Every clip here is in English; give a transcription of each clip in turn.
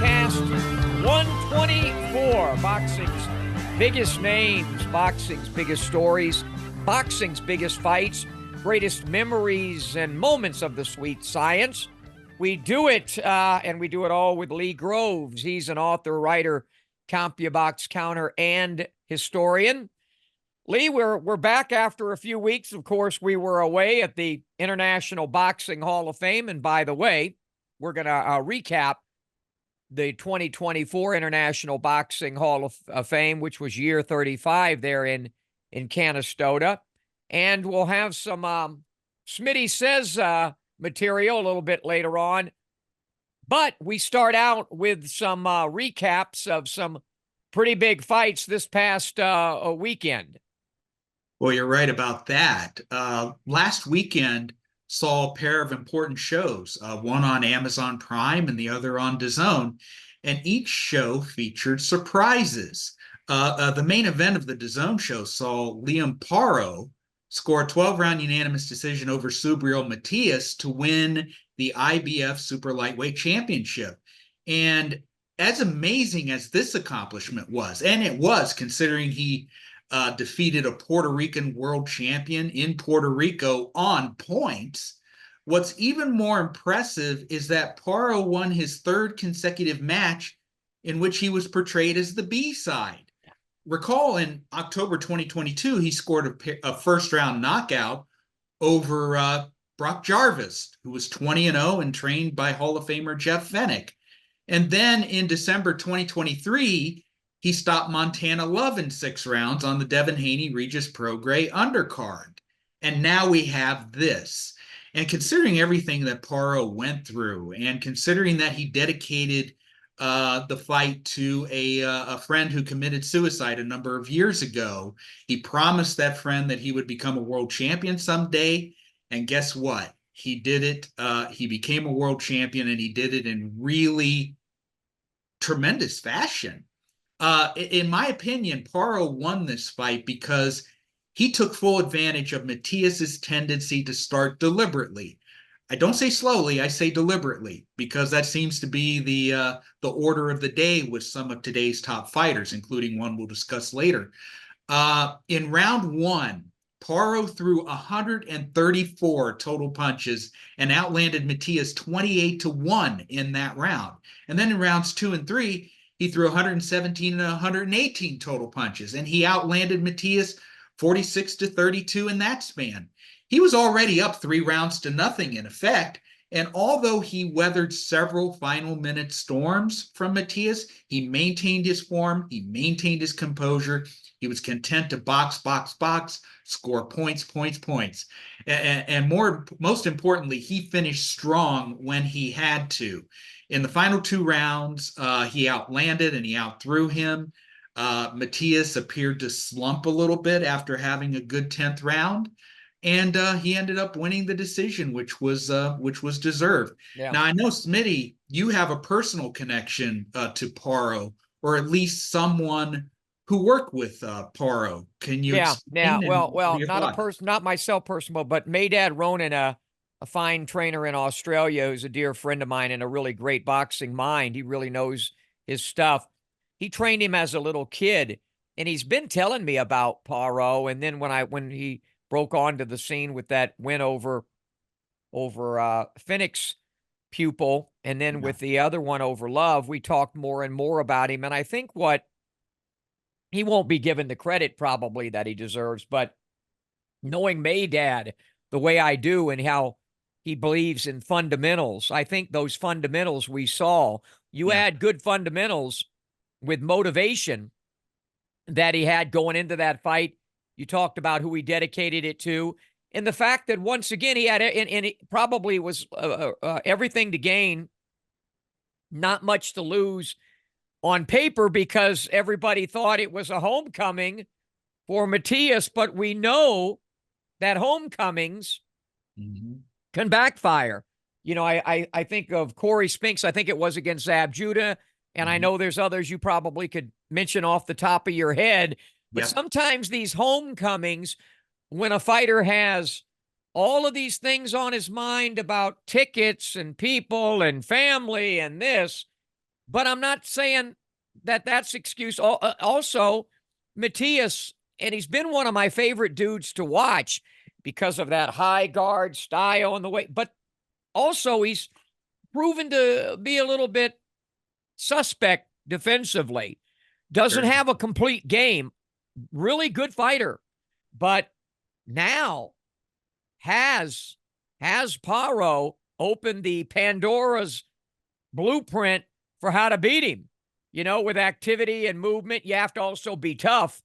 Podcast 124. Boxing's biggest names, boxing's biggest stories, boxing's biggest fights, greatest memories and moments of the sweet science. We do it, and we do it all with Lee Groves. He's an author, writer, CompuBox counter, and historian. Lee, we're back after a few weeks. Of course, we were away at the International Boxing Hall of Fame. And by the way, we're going to recap the 2024 International Boxing Hall of Fame, which was year 35 there in Canastota. And we'll have some Smitty Says material a little bit later on. But we start out with some recaps of some pretty big fights this past weekend. Well, you're right about that. Last weekend saw a pair of important shows, one on Amazon Prime and the other on DAZN, and each show featured surprises. The main event of the DAZN show saw Liam Paro score a 12-round unanimous decision over Subriel Matias to win the IBF Super Lightweight Championship. And as amazing as this accomplishment was, and it was considering he defeated a Puerto Rican world champion in Puerto Rico on points. What's even more impressive is that Paro won his third consecutive match in which he was portrayed as the B-side. Recall in October 2022, he scored a first-round knockout over Brock Jarvis, who was 20-0 and trained by Hall of Famer Jeff Fennick. And then in December 2023, he stopped Montana Love in 6 rounds on the Devin Haney Regis Prograis undercard. And now we have this. And considering everything that Paro went through, and considering that he dedicated the fight to a friend who committed suicide a number of years ago, he promised that friend that he would become a world champion someday. And guess what? He did it. He became a world champion, and he did it in really tremendous fashion. In my opinion, Paro won this fight because he took full advantage of Matias's tendency to start deliberately. I don't say slowly, I say deliberately, because that seems to be the order of the day with some of today's top fighters, including one we'll discuss later. In round one, Paro threw 134 total punches and outlanded Matias 28-1 in that round. And then in rounds 2 and 3, he threw 117 and 118 total punches, and he outlanded Matias 46-32 in that span. He was already up 3 rounds to nothing in effect, and although he weathered several final minute storms from Matias, he maintained his form, he maintained his composure, he was content to box, score points. And most importantly, he finished strong when he had to. In the final 2 rounds, he outlanded and he outthrew him. Matias appeared to slump a little bit after having a good 10th round, and he ended up winning the decision, which was deserved. Yeah. Now, I know, Smitty, you have a personal connection to Paro, or at least someone who worked with Paro. Can you? Yeah. Well, not myself personal, but Maydad Ronan, a fine trainer in Australia who's a dear friend of mine and a really great boxing mind. He really knows his stuff. He trained him as a little kid, and he's been telling me about Paro. And then when he broke onto the scene with that win over Fennick's pupil, and then with the other one over Love, we talked more and more about him. And I think he won't be given the credit probably that he deserves, but knowing Maydad the way I do and how he believes in fundamentals, I think those fundamentals we saw, add good fundamentals with motivation that he had going into that fight. You talked about who he dedicated it to, and the fact that once again he had, and it probably was everything to gain, not much to lose on paper, because everybody thought it was a homecoming for Matias, but we know that homecomings can backfire. You know, I think of Corey Spinks. I think it was against Zab Judah. And I know there's others you probably could mention off the top of your head. But sometimes these homecomings, when a fighter has all of these things on his mind about tickets and people and family and this, But I'm not saying that that's excuse. Also, Matthias, and he's been one of my favorite dudes to watch because of that high guard style and the way, but also he's proven to be a little bit suspect defensively. Doesn't Sure. have a complete game. Really good fighter, but now has Paro opened the Pandora's blueprint for how to beat him. With activity and movement, you have to also be tough.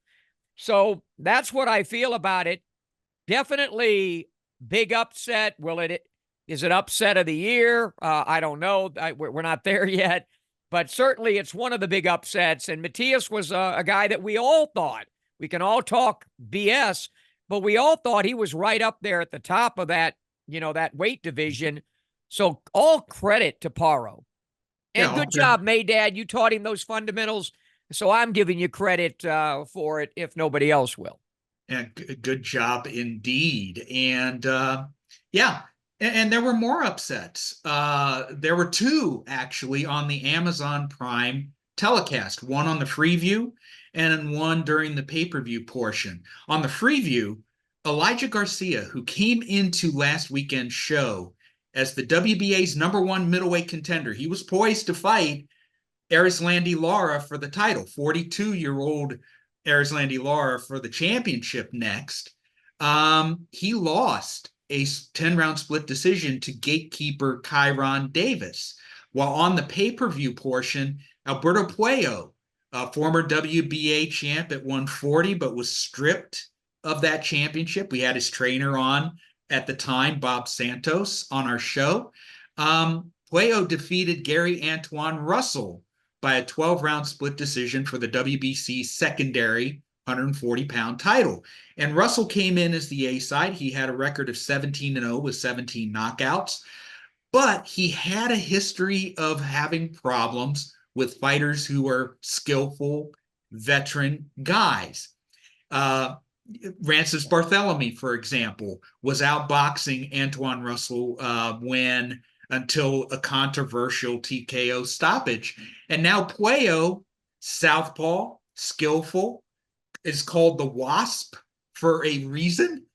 So that's what I feel about it. Definitely big upset. Is it upset of the year? I don't know. We're not there yet, but certainly it's one of the big upsets. And Matthias was a guy that we all thought, we can all talk BS, but we all thought he was right up there at the top of that weight division. So all credit to Paro. Yeah, And all good credit. job, Maydad. You taught him those fundamentals. So I'm giving you credit for it if nobody else will. Yeah, good job indeed. And yeah, and there were more upsets. There were two actually on the Amazon Prime telecast, one on the Freeview and one during the pay-per-view portion. On the Freeview, Elijah Garcia, who came into last weekend's show as the WBA's #1 middleweight contender, he was poised to fight Erislandy Lara for the title, 42-year-old Erislandy Lara for the championship next. He lost a 10-round split decision to gatekeeper Kyron Davis. While on the pay-per-view portion, Alberto Puello, a former WBA champ at 140, but was stripped of that championship. We had his trainer on at the time, Bob Santos, on our show. Puello defeated Gary Antoine Russell by a 12-round split decision for the WBC secondary 140-pound title. And Russell came in as the A side. He had a record of 17-0 with 17 knockouts, but he had a history of having problems with fighters who are skillful, veteran guys. Francis Barthélemy, for example, was outboxing Antoine Russell until a controversial TKO stoppage. And now Puello, southpaw, skillful, is called the Wasp for a reason.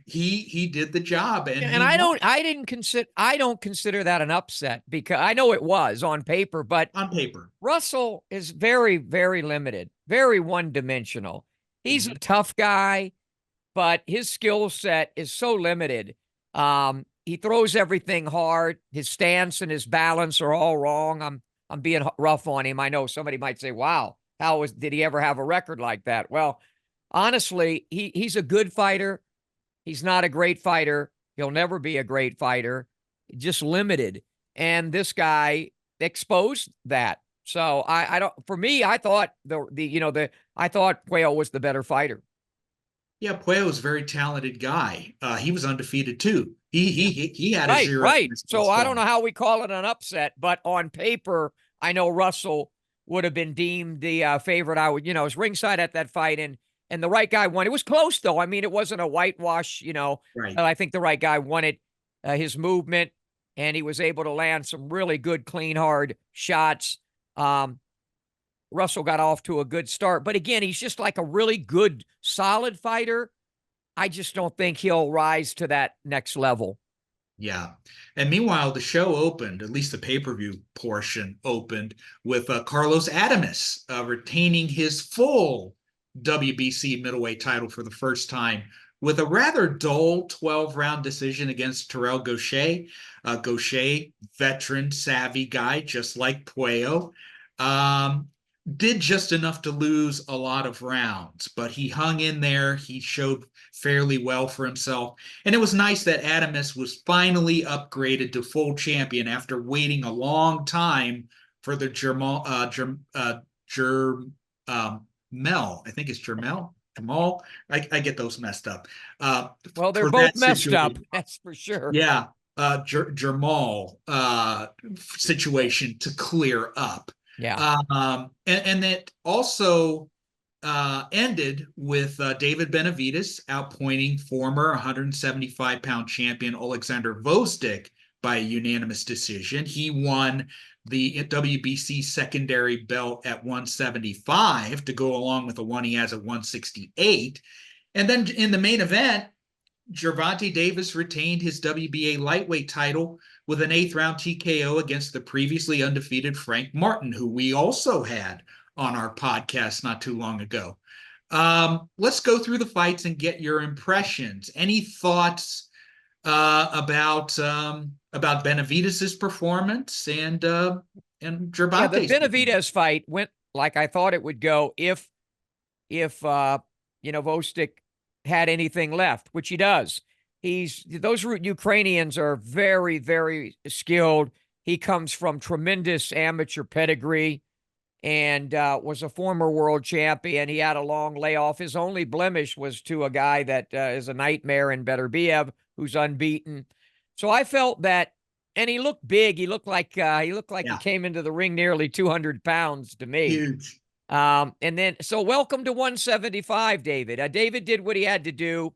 He did the job, and And he won I don't consider that an upset because I know it was on paper, but on paper. Russell is very, very limited, very one-dimensional. He's a tough guy, but his skill set is so limited. He throws everything hard. His stance and his balance are all wrong. I'm being rough on him. I know somebody might say, "Wow, did he ever have a record like that?" Well, honestly, he's a good fighter. He's not a great fighter. He'll never be a great fighter. Just limited. And this guy exposed that. So I don't. For me, I thought I thought Puello was the better fighter. Yeah, Puello was a very talented guy. He was undefeated too. He had a Right, zero right. So this I fall. don't know how we call it an upset, but on paper, I know Russell would have been deemed the favorite. Was ringside at that fight, and the right guy won. It was close though. I mean, it wasn't a whitewash. Right. I think the right guy won it. His movement, and he was able to land some really good, clean, hard shots. Russell got off to a good start, but again, he's just like a really good, solid fighter. I just don't think he'll rise to that next level. Yeah. And meanwhile, the show opened, at least the pay-per-view portion opened, with Carlos Adames retaining his full WBC middleweight title for the first time with a rather dull 12-round decision against Terrell Gaucher. Gaucher, veteran, savvy guy, just like Puello. Did just enough to lose a lot of rounds, but he hung in there. He showed fairly well for himself. And it was nice that Adames was finally upgraded to full champion after waiting a long time for the Jermel, I think it's Jermel. Jamal, I get those messed up. Well, they're For both that messed up. situation, That's for sure. yeah, Jamal situation to clear up. Yeah. And that also ended with David Benavidez outpointing former 175-pound champion Alexander Vostik by a unanimous decision. He won the WBC secondary belt at 175 to go along with the one he has at 168. And then in the main event, Gervonta Davis retained his WBA lightweight title with an 8th round TKO against the previously undefeated Frank Martin, who we also had on our podcast not too long ago. Let's go through the fights and get your impressions. Any thoughts about Benavidez's performance and Yeah, the Gervonta's performance? Benavidez fight went like I thought it would go if Vostok had anything left, which he does. Those Ukrainians are very, very skilled. He comes from tremendous amateur pedigree and was a former world champion. He had a long layoff. His only blemish was to a guy that is a nightmare in Beterbiev, who's unbeaten. So I felt that, and he looked big. He looked like he came into the ring nearly 200 pounds to me. Huge. And then, so welcome to 175, David. David did what he had to do,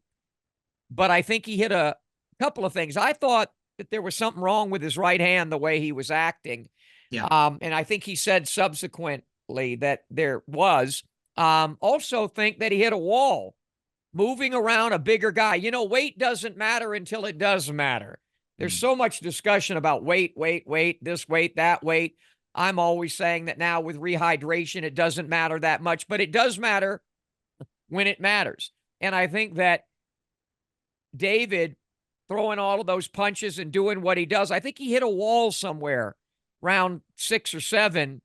but I think he hit a couple of things. I thought that there was something wrong with his right hand, the way he was acting. Yeah. And I think he said subsequently that there was. Also think that he hit a wall moving around a bigger guy. Weight doesn't matter until it does matter. There's so much discussion about weight, this weight, that weight. I'm always saying that now with rehydration, it doesn't matter that much, but it does matter when it matters. And I think that David throwing all of those punches and doing what he does, I think he hit a wall somewhere round 6 or 7.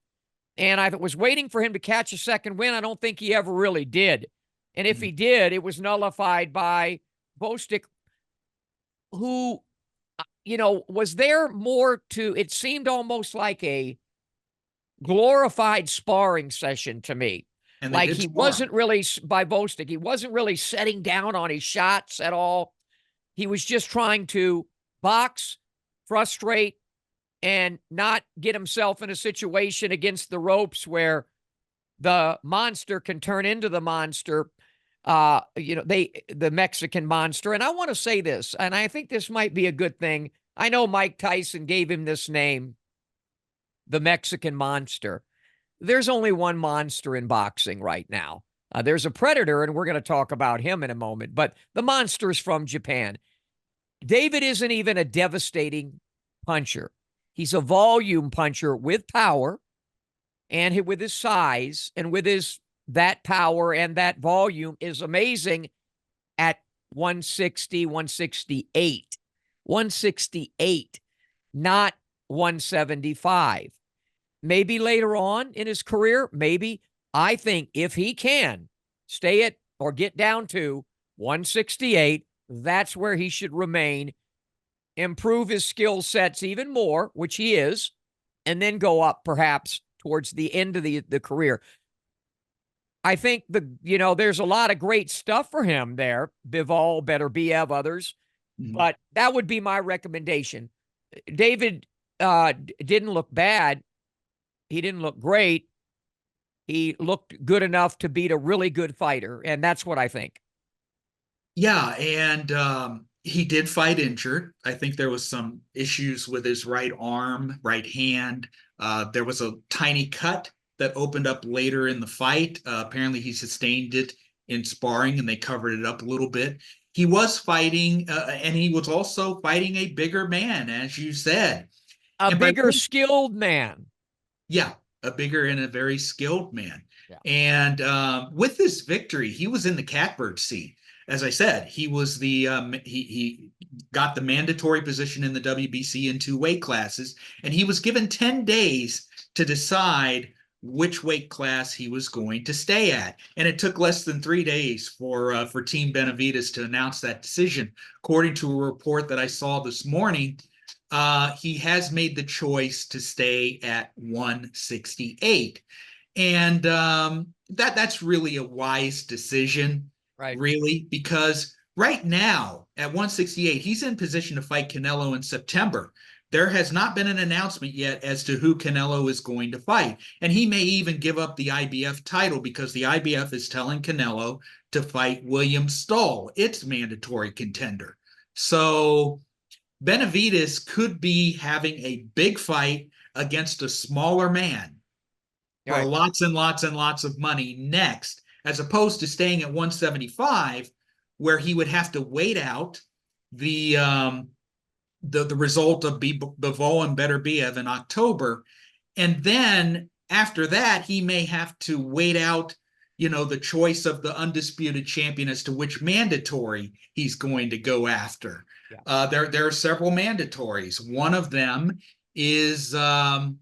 And I was waiting for him to catch a second win. I don't think he ever really did. And if he did, it was nullified by Vostok, who, was there more to, it seemed almost like a glorified sparring session to me. And like he wasn't really, by Vostok, he wasn't really setting down on his shots at all. He was just trying to box, frustrate, and not get himself in a situation against the ropes where the monster can turn into the monster, the Mexican monster. And I want to say this, and I think this might be a good thing. I know Mike Tyson gave him this name, the Mexican monster. There's only one monster in boxing right now. There's a predator, and we're going to talk about him in a moment, but the monster's from Japan. David isn't even a devastating puncher. He's a volume puncher with power, and with his size and with that power and that volume is amazing at 160, 168. 168, not 175. Maybe later on in his career, maybe. I think if he can stay at or get down to 168, that's where he should remain, improve his skill sets even more, which he is, and then go up perhaps towards the end of the career. I think there's a lot of great stuff for him there. Bivol, Beterbiev, others. But that would be my recommendation. David didn't look bad. He didn't look great. He looked good enough to beat a really good fighter, and that's what I think. Yeah, and he did fight injured. I think there was some issues with his right arm, right hand. There was a tiny cut that opened up later in the fight. Apparently, he sustained it in sparring, and they covered it up a little bit. He was fighting, and he was also fighting a bigger man, as you said. A bigger, skilled man. Yeah, a bigger and a very skilled man. Yeah. And with this victory, he was in the catbird seat. As I said, he was he got the mandatory position in the WBC in 2 weight classes, and he was given 10 days to decide which weight class he was going to stay at. And it took less than 3 days for Team Benavidez to announce that decision. According to a report that I saw this morning, he has made the choice to stay at 168. And that's really a wise decision, right? Really, because right now at 168, he's in position to fight Canelo in September. There has not been an announcement yet as to who Canelo is going to fight. And he may even give up the IBF title because the IBF is telling Canelo to fight William Stahl, its mandatory contender. So Benavidez could be having a big fight against a smaller man for Right. lots and lots and lots of money next, as opposed to staying at 175, where he would have to wait out the result of Bivol and Beterbiev in October, and then after that he may have to wait out, the choice of the undisputed champion as to which mandatory he's going to go after. Yeah. There are several mandatories. One of them is a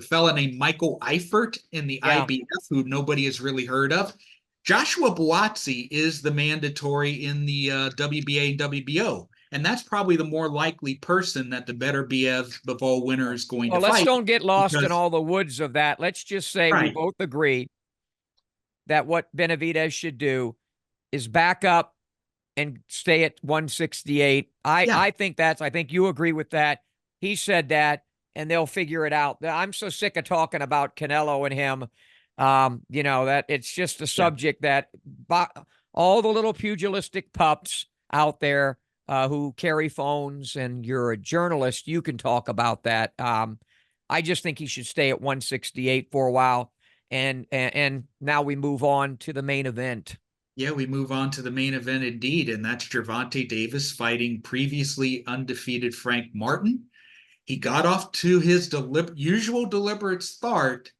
fella named Michael Eifert in the Yeah. IBF, who nobody has really heard of. Joshua Buatsi is the mandatory in the WBA and WBO. And that's probably the more likely person that the Beterbiev-Bivol winner is going Well, to let's fight. don't get lost in Because, all the woods of that. Let's just say we right, both agree that what Benavidez should do is back up and stay at 168. yeah, I think you agree with that. He said that, and they'll figure it out. I'm so sick of talking about Canelo and him. That it's just a yeah. subject that all the little pugilistic pups out there who carry phones, and you're a journalist, you can talk about that. I just think he should stay at 168 for a while. And now we move on to the main event. Yeah, we move on to the main event indeed, and that's Gervonta Davis fighting previously undefeated Frank Martin. He got off to his usual deliberate start,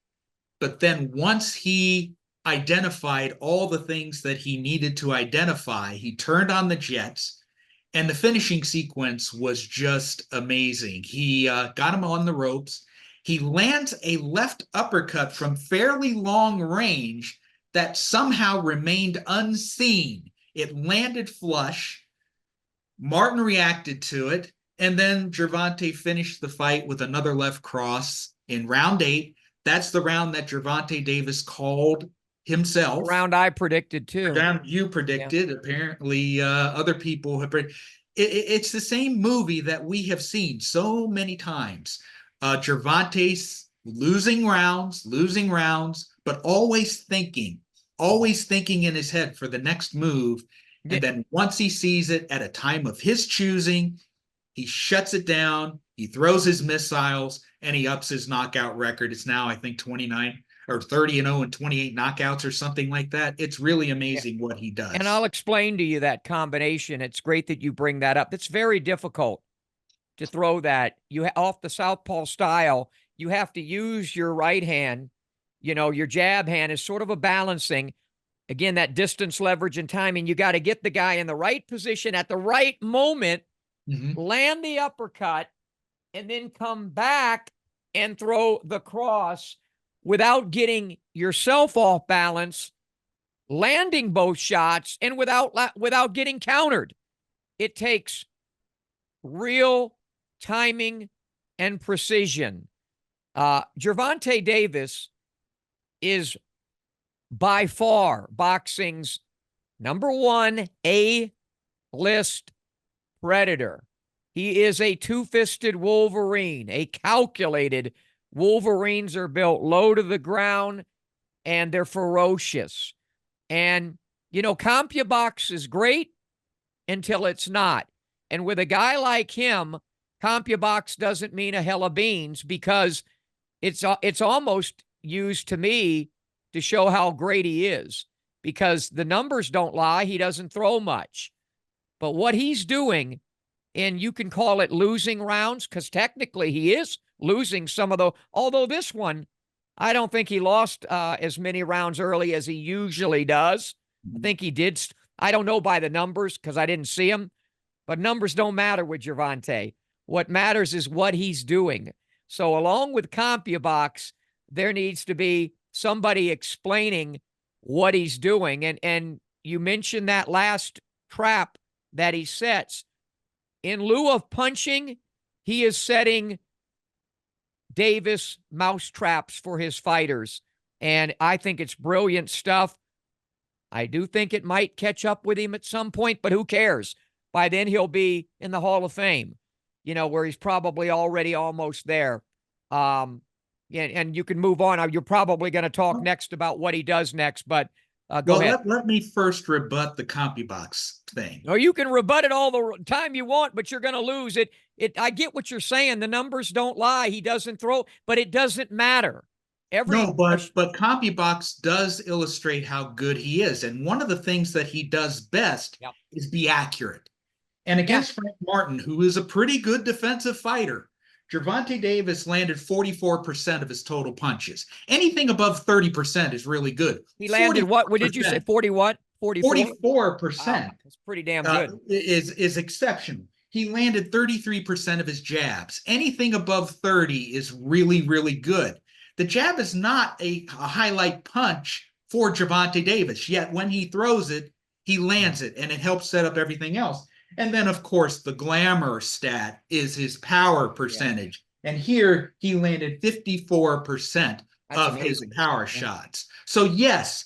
but then once he identified all the things that he needed to identify, he turned on the jets, and the finishing sequence was just amazing. He got him on the ropes. He lands a left uppercut from fairly long range that somehow remained unseen. It landed flush. Martin reacted to it, and then Gervonta finished the fight with another left cross in round 8. That's the round that Gervonta Davis called himself. The round I predicted too. Round you predicted. Yeah. Apparently, other people have. It's the same movie that we have seen so many times. Gervonta's losing rounds, but always thinking in his head for the next move. And then once he sees it at a time of his choosing, he shuts it down, he throws his missiles, and he ups his knockout record. It's now, I think, 29 or 30-0 and 28 knockouts or something like that. It's really amazing what he does. And I'll explain to you that combination. It's great that you bring that up. It's very difficult to throw that. Off the southpaw style, you have to use your right hand. Your jab hand is sort of a balancing. Again, that distance, leverage, and timing. You got to get the guy in the right position at the right moment, land the uppercut, and then come back and throw the cross without getting yourself off balance, landing both shots, and without getting countered. It takes real timing and precision. Gervonta Davis is by far boxing's #1 A-list predator. He is a two-fisted Wolverine, a calculated. Wolverines are built low to the ground, and they're ferocious. And, CompuBox is great until it's not. And with a guy like him, CompuBox doesn't mean a hell of beans, because it's almost used to me to show how great he is, because the numbers don't lie. He doesn't throw much. But what he's doing, and you can call it losing rounds, because technically he is losing some of although this one, I don't think he lost as many rounds early as he usually does. I think he did. I don't know by the numbers because I didn't see him, but numbers don't matter with Gervonta. What matters is what he's doing. So along with CompuBox, there needs to be somebody explaining what he's doing. And you mentioned that last trap that he sets. In lieu of punching, he is setting Davis mouse traps for his fighters. And I think it's brilliant stuff. I do think it might catch up with him at some point, but who cares? By then he'll be in the Hall of Fame, where he's probably already almost there. And you can move on. You're probably going to talk next about what he does next, but Go Well, ahead. let me first rebut the CompuBox thing. Or you can rebut it all the time you want, but you're going to lose it. I get what you're saying. The numbers don't lie. He doesn't throw, but it doesn't matter. No, but CompuBox does illustrate how good he is. And one of the things that he does best Yep. is be accurate. And against Frank Martin, who is a pretty good defensive fighter, Gervonta Davis landed 44% of his total punches. Anything above 30% is really good. He landed what? What did you say? 40 what? 44? 44% wow, that's pretty damn good. is exceptional. He landed 33% of his jabs. Anything above 30 is really, really good. The jab is not a highlight punch for Gervonta Davis, yet when he throws it, he lands it, and it helps set up everything else. And then, of course, the glamour stat is his power percentage. Yeah. And here he landed 54% of his power shots. So, yes,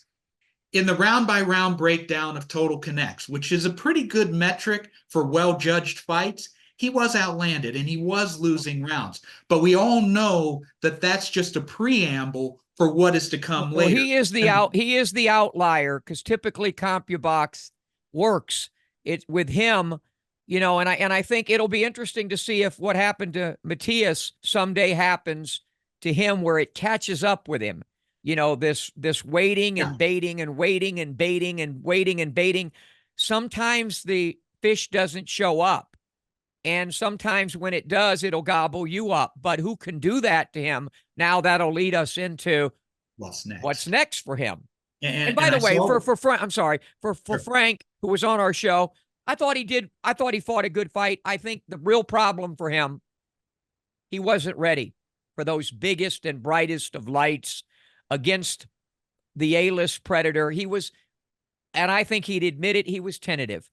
in the round-by-round breakdown of total connects, which is a pretty good metric for well-judged fights, he was outlanded and he was losing rounds. But we all know that that's just a preamble for what is to come later. He is the outlier, because typically CompuBox works. It's with him, and I think it'll be interesting to see if what happened to Matias someday happens to him, where it catches up with him. This waiting and baiting and waiting and baiting and waiting and baiting. Sometimes the fish doesn't show up. And sometimes when it does, it'll gobble you up. But who can do that to him? Now that'll lead us into what's next for him. And by the way, for Frank, I'm sorry, for Frank, who was on our show, I thought he fought a good fight. I think the real problem for him, he wasn't ready for those biggest and brightest of lights against the A-list predator. And I think he'd admit it, he was tentative.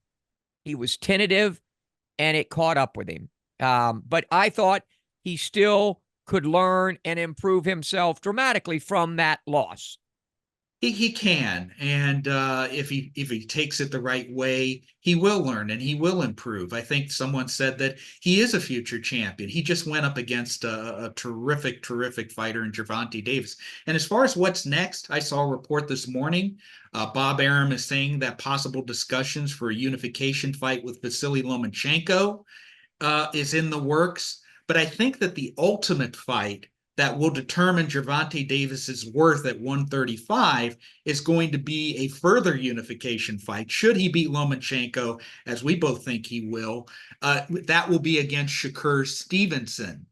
And it caught up with him. But I thought he still could learn and improve himself dramatically from that loss. He can, and if he takes it the right way, he will learn and he will improve. I think someone said that he is a future champion. He just went up against a terrific fighter in Gervonta Davis. And as far as what's next, I saw a report this morning. Bob Arum is saying that possible discussions for a unification fight with Vasily Lomachenko is in the works. But I think that the ultimate fight that will determine Gervonta Davis's worth at 135 is going to be a further unification fight. Should he beat Lomachenko, as we both think he will, that will be against Shakur Stevenson.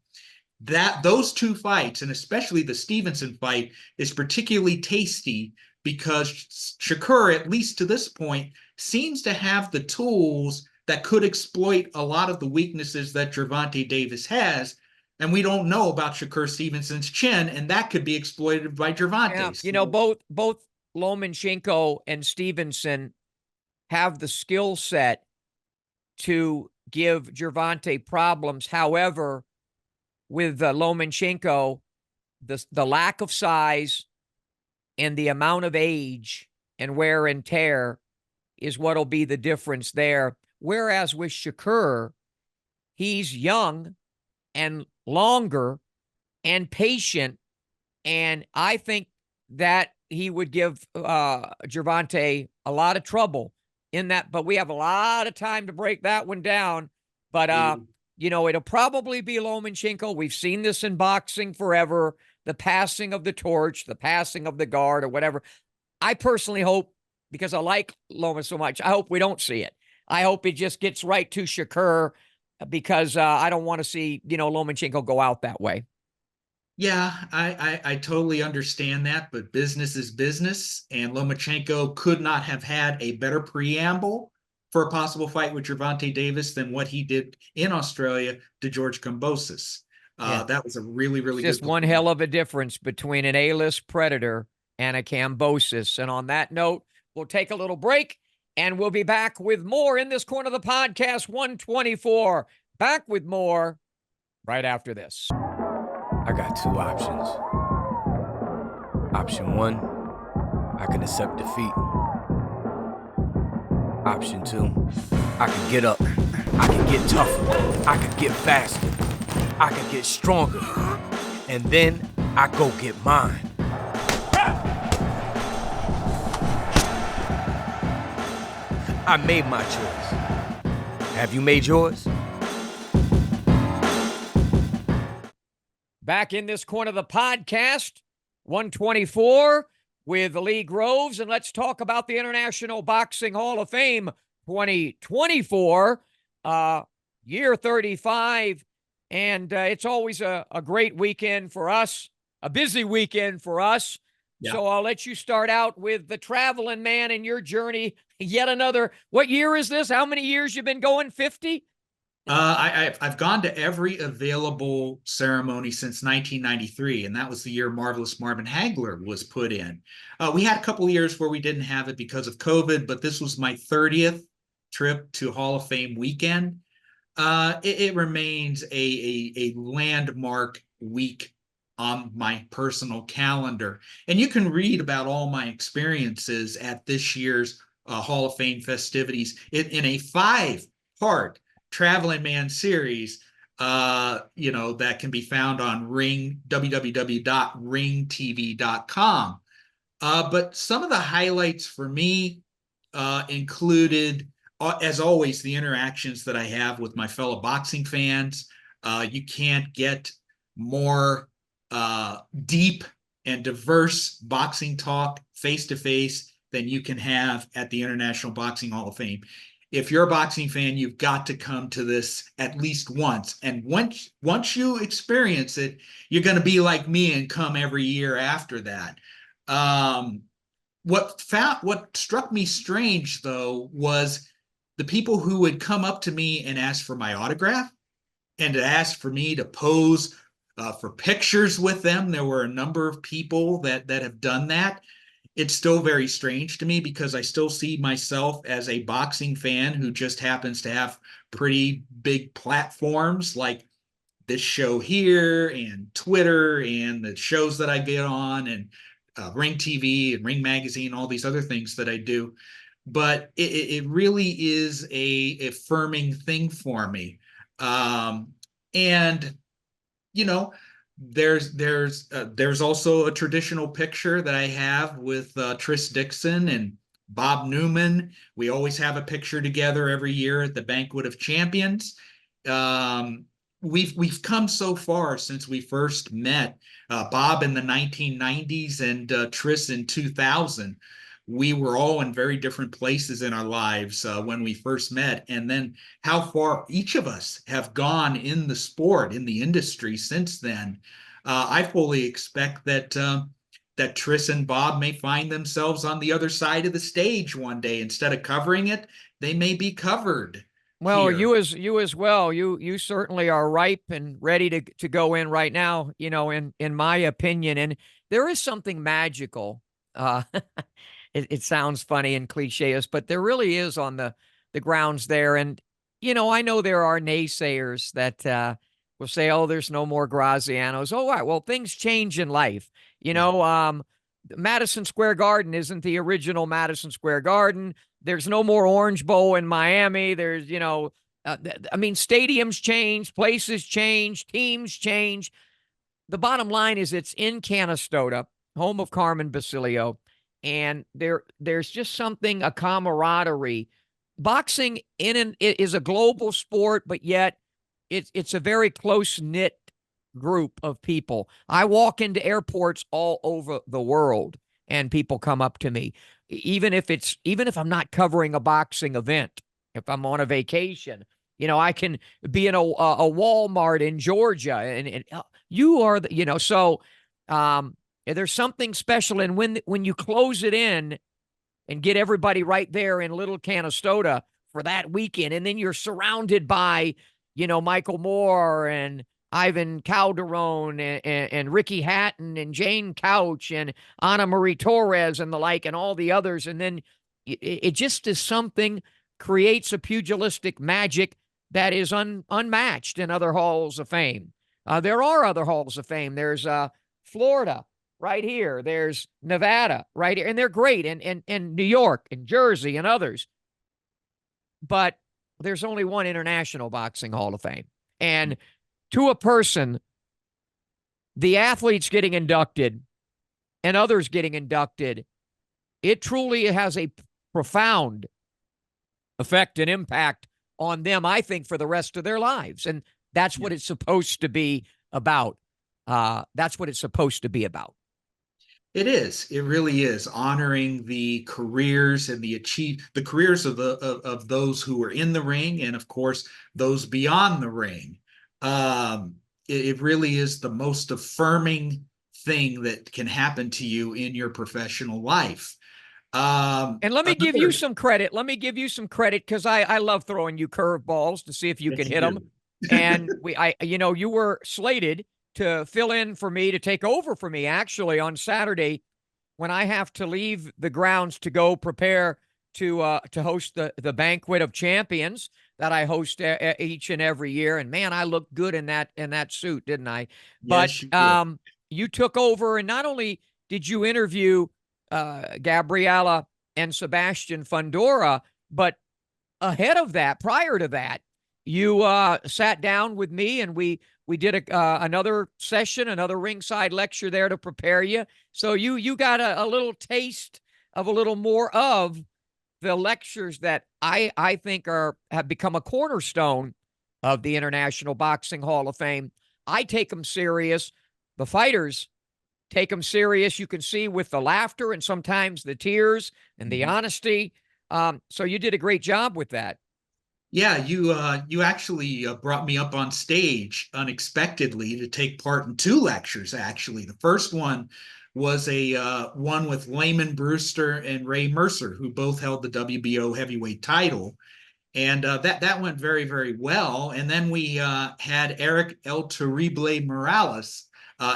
Those two fights, and especially the Stevenson fight, is particularly tasty because Shakur, at least to this point, seems to have the tools that could exploit a lot of the weaknesses that Gervonta Davis has. And we don't know about Shakur Stevenson's chin, and that could be exploited by Gervonta. Yeah, both Lomachenko and Stevenson have the skill set to give Gervonta problems. However, with Lomachenko, the lack of size and the amount of age and wear and tear is what'll be the difference there. Whereas with Shakur, he's young and longer and patient, and I think that he would give Gervonta a lot of trouble in that, but we have a lot of time to break that one down. But it'll probably be Lomachenko. We've seen this in boxing forever, the passing of the torch, the passing of the guard, or whatever. I personally hope, because I like Loma so much, I hope we don't see it. I hope it just gets right to Shakur, because I don't want to see, Lomachenko go out that way. Yeah, I totally understand that, but business is business, and Lomachenko could not have had a better preamble for a possible fight with Gervonta Davis than what he did in Australia to George Kambosos. That was a really good. Just one hell of a difference between an A-list predator and a Kambosos. And on that note, we'll take a little break. And we'll be back with more in this corner of the podcast, 124. Back with more right after this. I got two options. Option one, I can accept defeat. Option two, I can get up. I can get tougher. I can get faster. I can get stronger. And then I go get mine. I made my choice. Have you made yours? Back in this corner of the podcast, 124 with Lee Groves, and let's talk about the International Boxing Hall of Fame 2024, year 35, and it's always a great weekend for us, a busy weekend for us. Yeah. So I'll let you start out with the traveling man and your journey. Yet another, what year is this? How many years you've been going? 50? I've gone to every available ceremony since 1993, and that was the year Marvelous Marvin Hagler was put in. We had a couple of years where we didn't have it because of COVID, but this was my 30th trip to Hall of Fame weekend. It remains a landmark week on my personal calendar. And you can read about all my experiences at this year's Hall of Fame festivities in a 5-part Traveling Man series, that can be found on www.ringtv.com. But some of the highlights for me included, as always, the interactions that I have with my fellow boxing fans. You can't get more deep and diverse boxing talk face-to-face than you can have at the International Boxing Hall of Fame. If you're a boxing fan, you've got to come to this at least once. And once you experience it, you're going to be like me and come every year after that. What struck me strange, though, was the people who would come up to me and ask for my autograph and to ask for me to pose for pictures with them. There were a number of people that have done that. It's still very strange to me because I still see myself as a boxing fan who just happens to have pretty big platforms like this show here and Twitter and the shows that I get on and Ring TV and Ring Magazine, all these other things that I do. But it really is a affirming thing for me. And, there's also a traditional picture that I have with Tris Dixon and Bob Newman. We always have a picture together every year at the Banquet of Champions. We've come so far since we first met. Bob in the 1990s and Tris in 2000. We were all in very different places in our lives when we first met, and then how far each of us have gone in the sport, in the industry since then. I fully expect that Tris and Bob may find themselves on the other side of the stage one day. Instead of covering it, they may be covered. Well, you as well. You certainly are ripe and ready to go in right now, in my opinion. And there is something magical. It sounds funny and cliché, but there really is on the grounds there. And, I know there are naysayers that will say, oh, there's no more Grazianos. Oh, all right. Well, things change in life. Madison Square Garden isn't the original Madison Square Garden. There's no more Orange Bowl in Miami. There's, stadiums change, places change, teams change. The bottom line is it's in Canastota, home of Carmen Basilio. And there's just something, a camaraderie. Boxing is a global sport, but yet it's a very close-knit group of people. I walk into airports all over the world, and people come up to me, even if I'm not covering a boxing event. If I'm on a vacation, I can be in a Walmart in Georgia, and you are the, so. There's something special, and when you close it in and get everybody right there in Little Canastota for that weekend, and then you're surrounded by, Michael Moore and Ivan Calderon and Ricky Hatton and Jane Couch and Ana Marie Torres and the like and all the others, and then it just is something, creates a pugilistic magic that is unmatched in other halls of fame. There are other halls of fame. There's Florida right here. There's Nevada right here. And they're great. And New York and Jersey and others. But there's only one International Boxing Hall of Fame. And to a person, the athletes getting inducted and others getting inducted, it truly has a profound effect and impact on them, I think, for the rest of their lives. And that's what it's supposed to be about. That's what it's supposed to be about. It is. It really is honoring the careers and the careers of those who are in the ring, and of course those beyond the ring. It really is the most affirming thing that can happen to you in your professional life. And let me give you some credit. Let me give you some credit, because I love throwing you curveballs to see if you can hit them. And you were slated to fill in for me, to take over for me, actually, on Saturday, when I have to leave the grounds to go prepare to host the Banquet of Champions that I host each and every year. And man, I looked good in that suit, didn't I? But yes, you took over, and not only did you interview Gabriella and Sebastian Fundora, but ahead of that, prior to that, you sat down with me, and we did another session, another ringside lecture there to prepare you. So you got a little taste of a little more of the lectures that I think have become a cornerstone of the International Boxing Hall of Fame. I take them serious. The fighters take them serious. You can see with the laughter and sometimes the tears and the honesty. So you did a great job with that. Yeah, you actually brought me up on stage unexpectedly to take part in two lectures. Actually, the first one was a one with Layman Brewster and Ray Mercer, who both held the WBO heavyweight title, and that went very, very well. And then we had Eric El Terrible Morales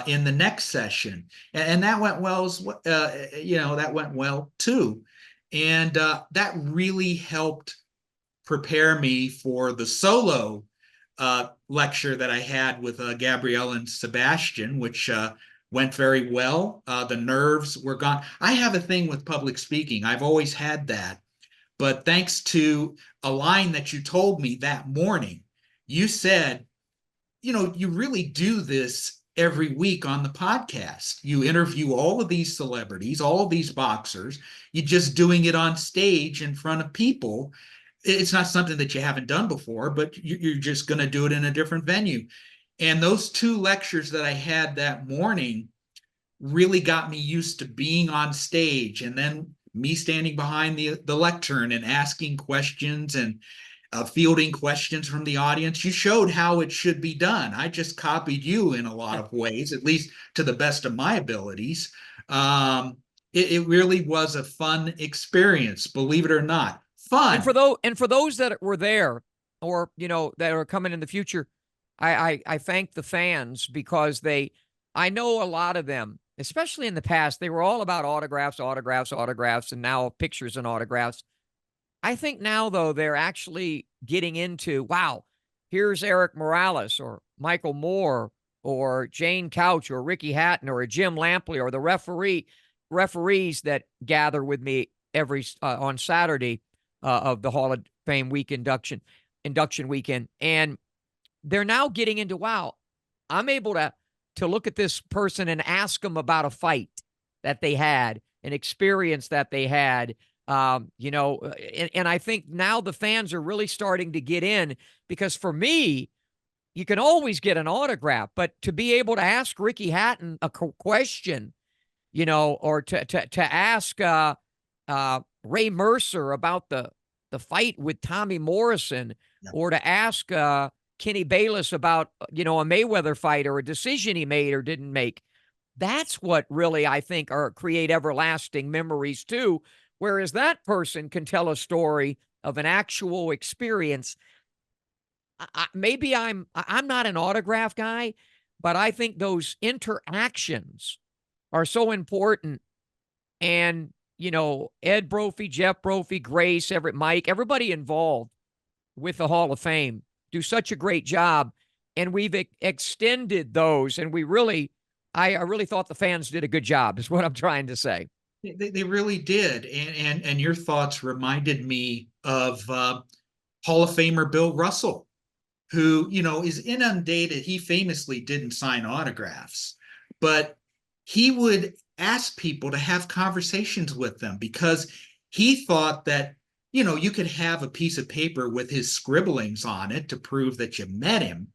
in the next session, and that went well as that went well too, and that really helped prepare me for the solo lecture that I had with Gabrielle and Sebastian, which went very well. The nerves were gone. I have a thing with public speaking. I've always had that. But thanks to a line that you told me that morning, you said, you really do this every week on the podcast. You interview all of these celebrities, all of these boxers. You're just doing it on stage in front of people. It's not something that you haven't done before, but you're just going to do it in a different venue. And those two lectures that I had that morning really got me used to being on stage, and then me standing behind the lectern and asking questions and fielding questions from the audience. You showed how it should be done. I just copied you in a lot of ways, at least to the best of my abilities. It really was a fun experience, believe it or not. Fun. And for those that were there, or that are coming in the future, I thank the fans, because I know a lot of them, especially in the past, they were all about autographs, and now pictures and autographs. I think now, though, they're actually getting into, wow, here's Eric Morales or Michael Moore or Jane Couch or Ricky Hatton or a Jim Lampley or the referees that gather with me every on Saturday of the Hall of Fame week induction weekend. And they're now getting into, wow, I'm able to look at this person and ask them about a fight that they had, an experience that they had. And I think now the fans are really starting to get in, because for me, you can always get an autograph, but to be able to ask Ricky Hatton a question, or to ask Ray Mercer about the fight with Tommy Morrison, or to ask Kenny Bayless about, a Mayweather fight or a decision he made or didn't make. That's what really, I think, create everlasting memories too. Whereas that person can tell a story of an actual experience. Maybe I'm not an autograph guy, but I think those interactions are so important. And, Ed Brophy, Jeff Brophy, Grace, Mike, everybody involved with the Hall of Fame do such a great job. And we've extended those, and I really thought the fans did a good job, is what I'm trying to say. They really did. And your thoughts reminded me of Hall of Famer Bill Russell, who, is inundated. He famously didn't sign autographs, but he would ask people to have conversations with them, because he thought that you could have a piece of paper with his scribblings on it to prove that you met him,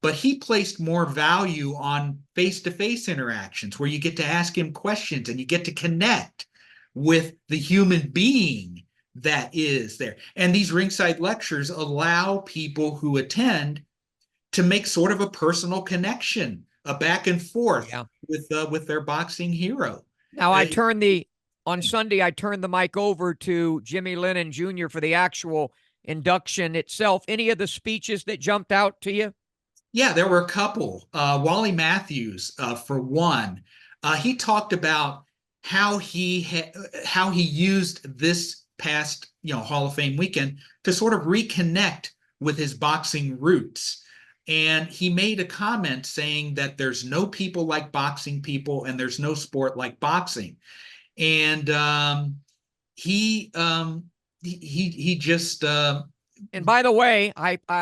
but he placed more value on face-to-face interactions where you get to ask him questions and you get to connect with the human being that is there. And these ringside lectures allow people who attend to make sort of a personal connection, a back and forth with their boxing hero. Now, on Sunday, I turned the mic over to Jimmy Lennon Jr. for the actual induction itself. Any of the speeches that jumped out to you? Yeah, there were a couple. Wally Matthews, for one, he talked about how he used this past Hall of Fame weekend to sort of reconnect with his boxing roots. And he made a comment saying that there's no people like boxing people, and there's no sport like boxing. And he just and by the way,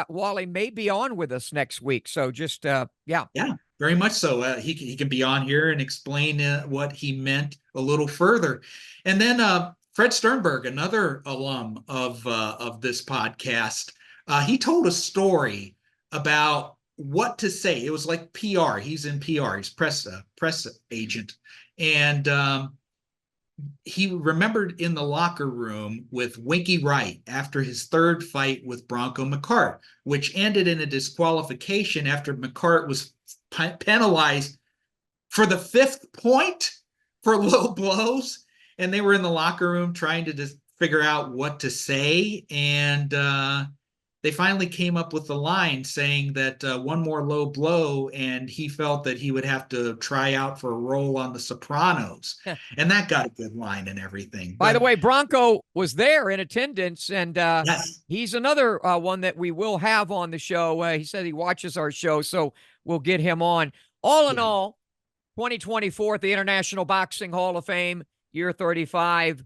Wally may be on with us next week. So just yeah, very much so. He can be on here and explain what he meant a little further. And then Fred Sternberg, another alum of this podcast, he told a story about what to say. It was like PR. He's in PR. He's press agent, and he remembered in the locker room with Winky Wright after his third fight with Bronco McCart, which ended in a disqualification after McCart was penalized for the 5th point for low blows. And they were in the locker room trying to just figure out what to say. And they finally came up with the line saying that one more low blow and he felt that he would have to try out for a role on The Sopranos. And that got a good line and everything. By the way, Bronco was there in attendance, and yes, he's another one that we will have on the show. He said he watches our show, so we'll get him on. All in all, 2024 at the International Boxing Hall of Fame, year 35,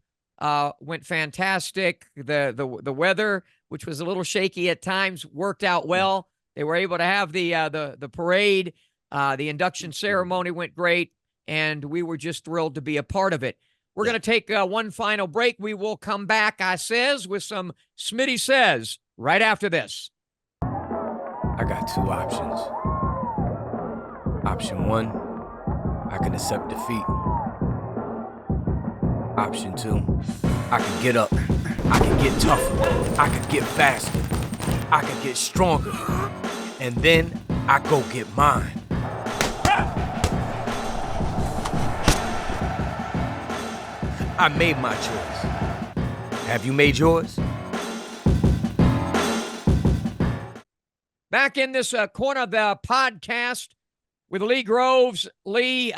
went fantastic. The weather, which was a little shaky at times, worked out well. They were able to have the parade. The induction ceremony went great, and we were just thrilled to be a part of it. We're going to take one final break. We will come back, I says, with some Smitty Says right after this. I got 2 options. Option 1, I can accept defeat. Option 2, I can get up. I can get tougher. I can get faster. I can get stronger. And then I go get mine. I made my choice. Have you made yours? Back in this corner of the podcast with Lee Groves. Lee,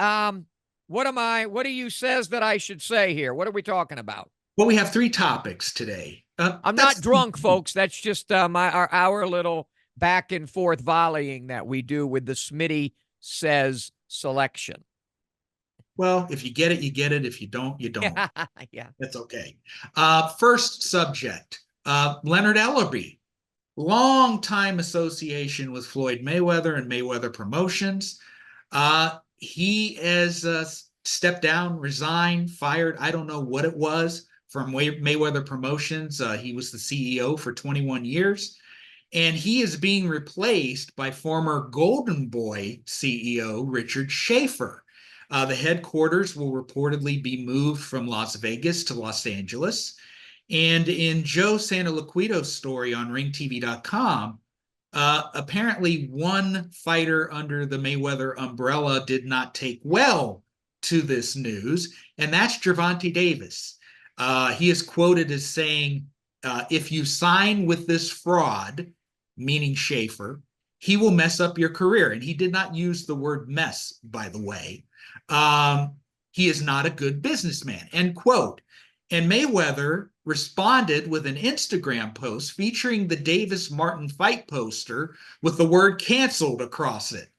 what do you says that I should say here? What are we talking about? Well, we have 3 topics today. I'm not drunk, folks. That's just our little back and forth volleying that we do with the Smitty Says selection. Well, if you get it, you get it. If you don't, you don't. Yeah. That's okay. First subject, Leonard Ellerby. Long-time association with Floyd Mayweather and Mayweather Promotions. He has stepped down, resigned, fired. I don't know what it was from Mayweather Promotions. He was the CEO for 21 years. And he is being replaced by former Golden Boy CEO Richard Schaefer. The headquarters will reportedly be moved from Las Vegas to Los Angeles. And in Joe Santoliquido's story on ringtv.com, apparently one fighter under the Mayweather umbrella did not take well to this news, and that's Gervonta Davis. He is quoted as saying, if you sign with this fraud, meaning Schaefer, he will mess up your career. And he did not use the word mess, by the way. He is not a good businessman, end quote. And Mayweather responded with an Instagram post featuring the Davis Martin fight poster with the word canceled across it,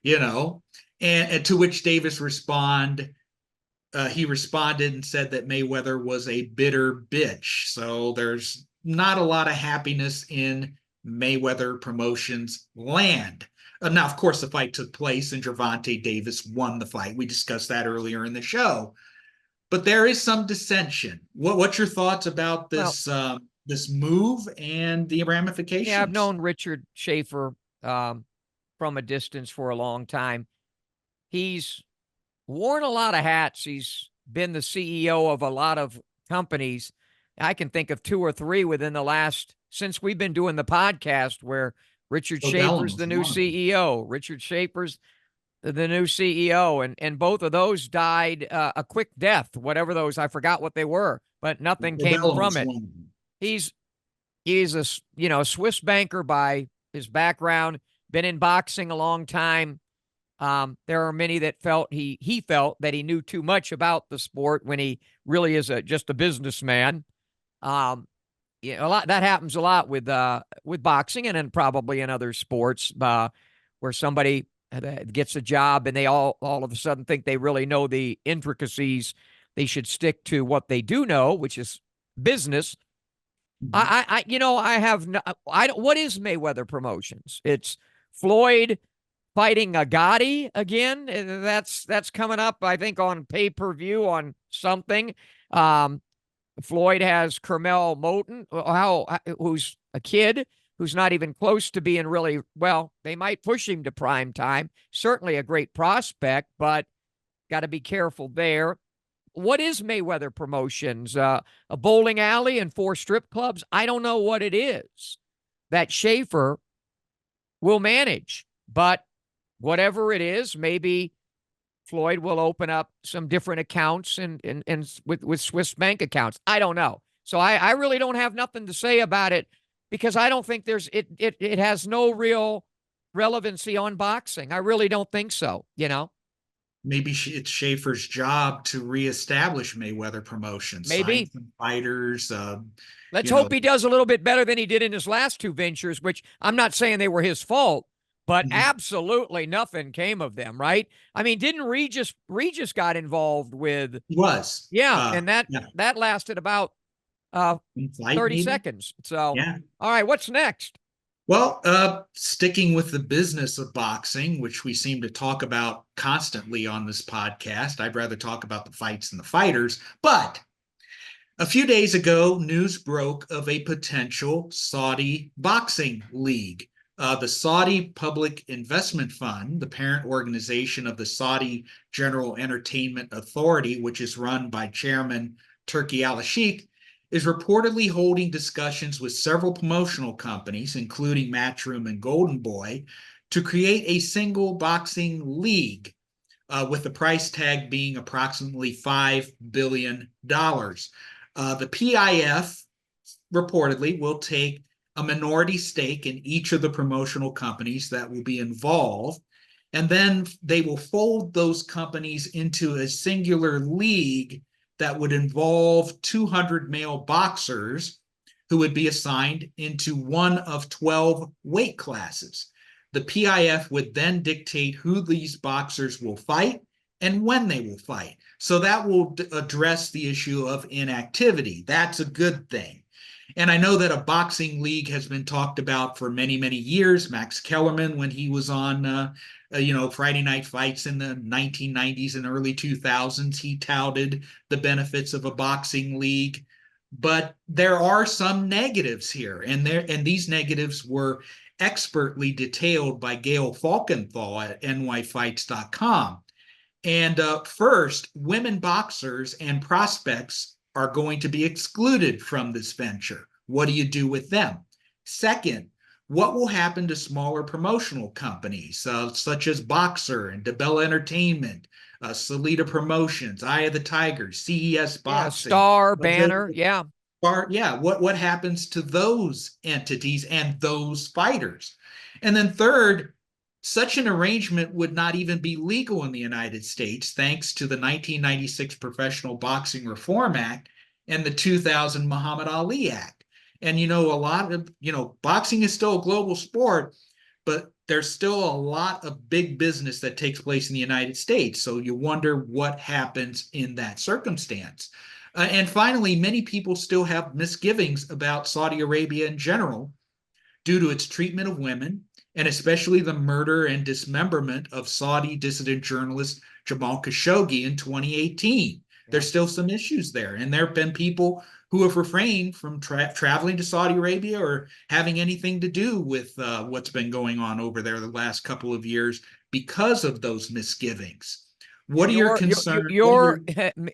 and to which Davis responded and said that Mayweather was a bitter bitch. So there's not a lot of happiness in Mayweather Promotions land. Now, of course, the fight took place and Gervonta Davis won the fight. We discussed that earlier in the show. but there is some dissension. What's your thoughts about Well, this move and the ramifications? yeah, I've known Richard Schaefer from a distance for a long time. He's worn a lot of hats. He's been the CEO of a lot of companies. I can think of 2 or 3 within the last, since we've been doing the podcast, where Richard Schaefer's the new CEO. Richard Schaefer's the new CEO, and both of those died a quick death, whatever those, I forgot what they were, but nothing came from it. He's a Swiss banker by his background, been in boxing a long time. There are many that felt he felt that he knew too much about the sport when he really is just a businessman. A lot that happens a lot with boxing, and then probably in other sports where somebody gets a job and they all of a sudden think they really know the intricacies. They should stick to what they do know, which is business. What is Mayweather Promotions? It's Floyd fighting a Gotti again. That's coming up, I think, on pay-per-view on something. Floyd has Carmel Moten, who's a kid who's not even close to being really, well, they might push him to prime time. Certainly a great prospect, but got to be careful there. What is Mayweather Promotions? A bowling alley and 4 strip clubs? I don't know what it is that Schaefer will manage, but whatever it is, maybe Floyd will open up some different accounts and with Swiss bank accounts. I don't know. So I really don't have nothing to say about it, because I don't think it has no real relevancy on boxing. I really don't think so, Maybe it's Schaefer's job to reestablish Mayweather Promotions. Maybe. Sign some fighters. Let's hope he does a little bit better than he did in his last 2 ventures, which I'm not saying they were his fault, but absolutely nothing came of them, right? I mean, didn't Regis got involved with? He was. And that lasted about 30 seconds. So, all right, what's next? Well, sticking with the business of boxing, which we seem to talk about constantly on this podcast, I'd rather talk about the fights and the fighters. But a few days ago, news broke of a potential Saudi boxing league. The Saudi Public Investment Fund, the parent organization of the Saudi General Entertainment Authority, which is run by Chairman Turki Al-Sheikh, is reportedly holding discussions with several promotional companies, including Matchroom and Golden Boy, to create a single boxing league, with the price tag being approximately $5 billion. The PIF reportedly will take a minority stake in each of the promotional companies that will be involved, and then they will fold those companies into a singular league that would involve 200 male boxers who would be assigned into one of 12 weight classes. The PIF would then dictate who these boxers will fight and when they will fight. So that will address the issue of inactivity. That's a good thing. And I know that a boxing league has been talked about for many, many years. Max Kellerman, when he was on Friday Night Fights in the 1990s and early 2000s, he touted the benefits of a boxing league. But there are some negatives here, and these negatives were expertly detailed by Gail Falkenthal at nyfights.com. And first, women boxers and prospects are going to be excluded from this venture. What do you do with them? Second, what will happen to smaller promotional companies such as Boxer and DeBella Entertainment, Salida Promotions, Eye of the Tiger, CES Boxing, Star, Banner, What happens to those entities and those fighters? And then third, such an arrangement would not even be legal in the United States, thanks to the 1996 Professional Boxing Reform Act and the 2000 Muhammad Ali Act. And, a lot of, boxing is still a global sport, but there's still a lot of big business that takes place in the United States. So you wonder what happens in that circumstance. And finally, many people still have misgivings about Saudi Arabia in general due to its treatment of women, and especially the murder and dismemberment of Saudi dissident journalist Jamal Khashoggi in 2018. there's still some issues there. And there have been people who have refrained from traveling to Saudi Arabia or having anything to do with what's been going on over there the last couple of years because of those misgivings. What are your concerns?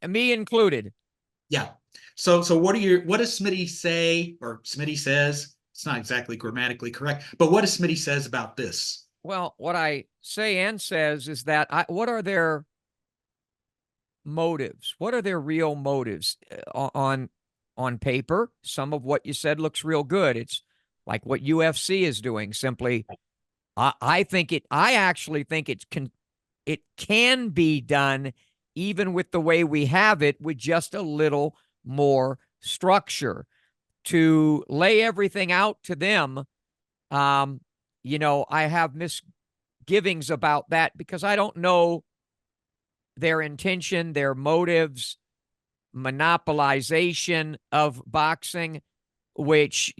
Me included. Yeah. So what does Smitty say, or Smitty says? It's not exactly grammatically correct, but what does Smitty says about this? Well, what I say and says is that what are their motives? What are their real motives on paper? Some of what you said looks real good. It's like what UFC is doing. Simply, I actually think it can be done even with the way we have it, with just a little more structure to lay everything out to them. I have misgivings about that because I don't know their intention, their motives, monopolization of boxing, which,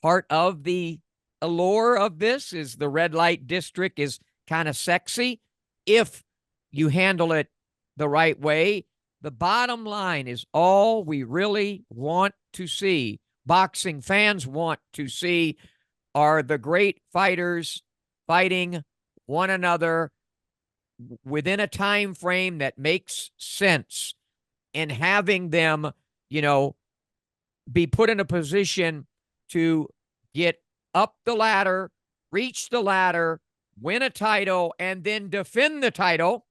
part of the allure of this is the red light district is kind of sexy if you handle it the right way. The bottom line is all we really want to see, boxing fans want to see, are the great fighters fighting one another within a time frame that makes sense, and having them, be put in a position to get up the ladder, reach the ladder, win a title, and then defend the title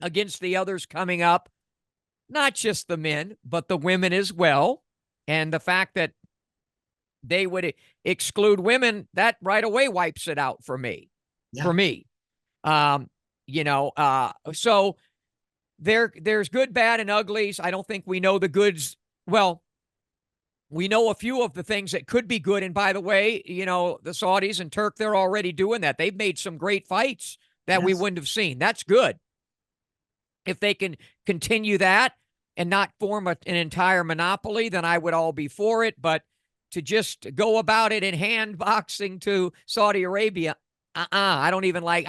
against the others coming up, not just the men, but the women as well. And the fact that they would exclude women, that right away wipes it out for me. Yeah. For me. So there's good, bad, and uglies. I don't think we know the goods. Well, we know a few of the things that could be good. And by the way, the Saudis and Turk, they're already doing that. They've made some great fights that we wouldn't have seen. That's good. If they can continue that and not form an entire monopoly, then I would all be for it. But to just go about it in hand boxing to Saudi Arabia, I don't like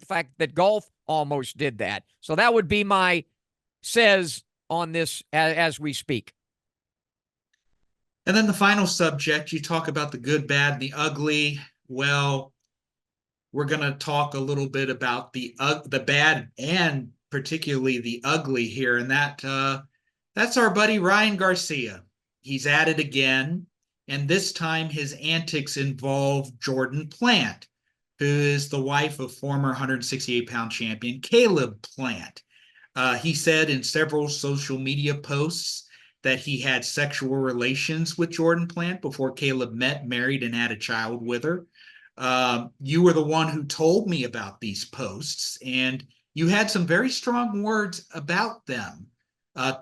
the fact that golf almost did that. So that would be my says on this as we speak. And then the final subject, you talk about the good, bad, and the ugly. Well, we're going to talk a little bit about the bad and particularly the ugly here. And that's our buddy Ryan Garcia. He's at it again. And this time his antics involve Jordan Plant, who is the wife of former 168-pound champion Caleb Plant. He said in several social media posts that he had sexual relations with Jordan Plant before Caleb met, married, and had a child with her. You were the one who told me about these posts, and you had some very strong words about them.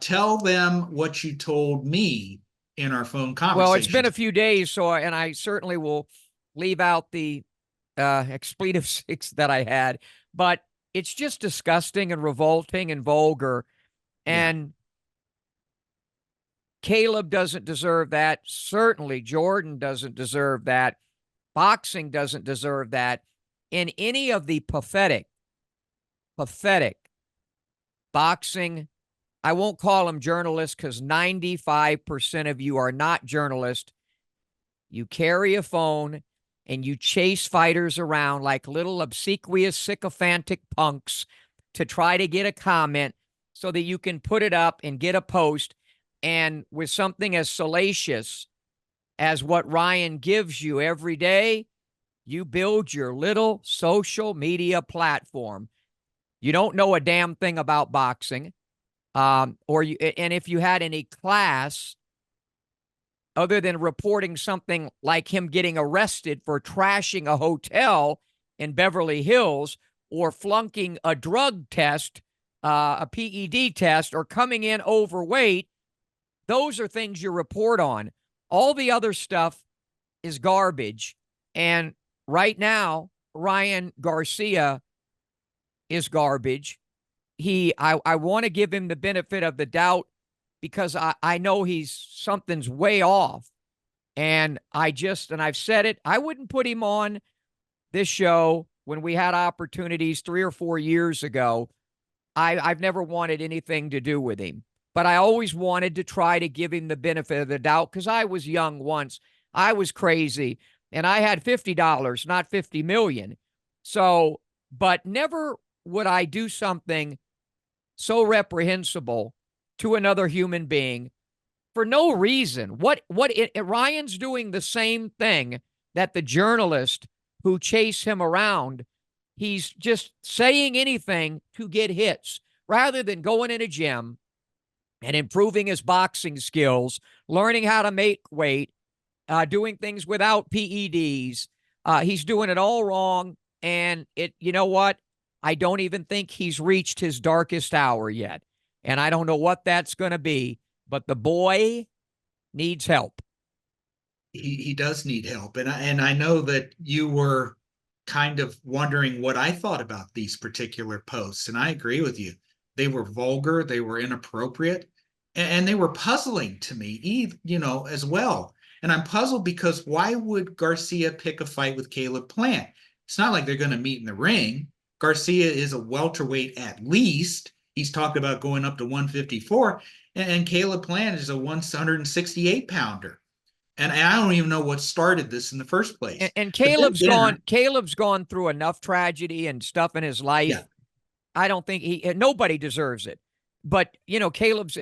Tell them what you told me in our phone conversation. Well, it's been a few days, and I certainly will leave out the expletives that I had, but it's just disgusting and revolting and vulgar. And Caleb doesn't deserve that. Certainly Jordan doesn't deserve that. Boxing doesn't deserve that. In any of the pathetic boxing, I won't call them journalists because 95% of you are not journalists. You carry a phone and you chase fighters around like little obsequious, sycophantic punks to try to get a comment so that you can put it up and get a post. And with something as salacious as what Ryan gives you every day, you build your little social media platform. You don't know a damn thing about boxing. And if you had any class other than reporting something like him getting arrested for trashing a hotel in Beverly Hills or flunking a drug test, a PED test, or coming in overweight, those are things you report on. All the other stuff is garbage. And right now, Ryan Garcia is garbage. I want to give him the benefit of the doubt because I know something's way off. And I've said it, I wouldn't put him on this show when we had opportunities 3 or 4 years ago. I've never wanted anything to do with him. But I always wanted to try to give him the benefit of the doubt because I was young once. I was crazy, and I had $50, not 50 million. So, but never would I do something so reprehensible to another human being for no reason. Ryan's doing the same thing that the journalist who chase him around. He's just saying anything to get hits rather than going in a gym and improving his boxing skills, learning how to make weight, doing things without PEDs. He's doing it all wrong. And you know what? I don't even think he's reached his darkest hour yet. And I don't know what that's going to be, but the boy needs help. He does need help. And I know that you were kind of wondering what I thought about these particular posts. And I agree with you. They were vulgar, they were inappropriate, and they were puzzling to me, as well. And I'm puzzled because why would Garcia pick a fight with Caleb Plant? It's not like they're going to meet in the ring. Garcia is a welterweight at least. He's talked about going up to 154, and Caleb Plant is a 168 pounder. And I don't even know what started this in the first place. And Caleb's gone through enough tragedy and stuff in his life. Yeah. I don't think nobody deserves it. But, Caleb's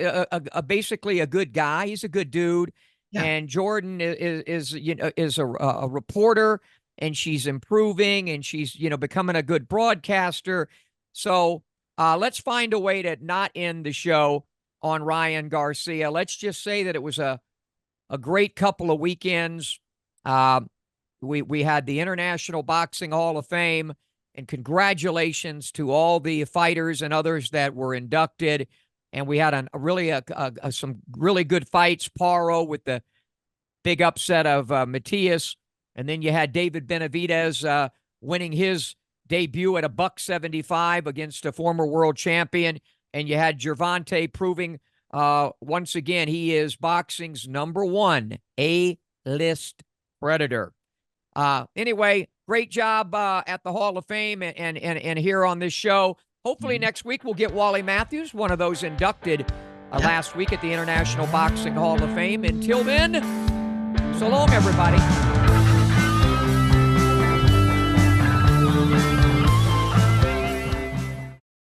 basically a good guy. He's a good dude. Yeah. And Jordan is a reporter, and she's improving, and she's, becoming a good broadcaster. So let's find a way to not end the show on Ryan Garcia. Let's just say that it was a great couple of weekends. We had the International Boxing Hall of Fame, and congratulations to all the fighters and others that were inducted. And we had some really good fights. Paro with the big upset of Matias. And then you had David Benavidez winning his debut at $175 against a former world champion. And you had Gervonta proving once again he is boxing's #1 A-list predator. Anyway, great job at the Hall of Fame and here on this show. Hopefully next week we'll get Wally Matthews, one of those inducted last week at the International Boxing Hall of Fame. Until then, so long, everybody.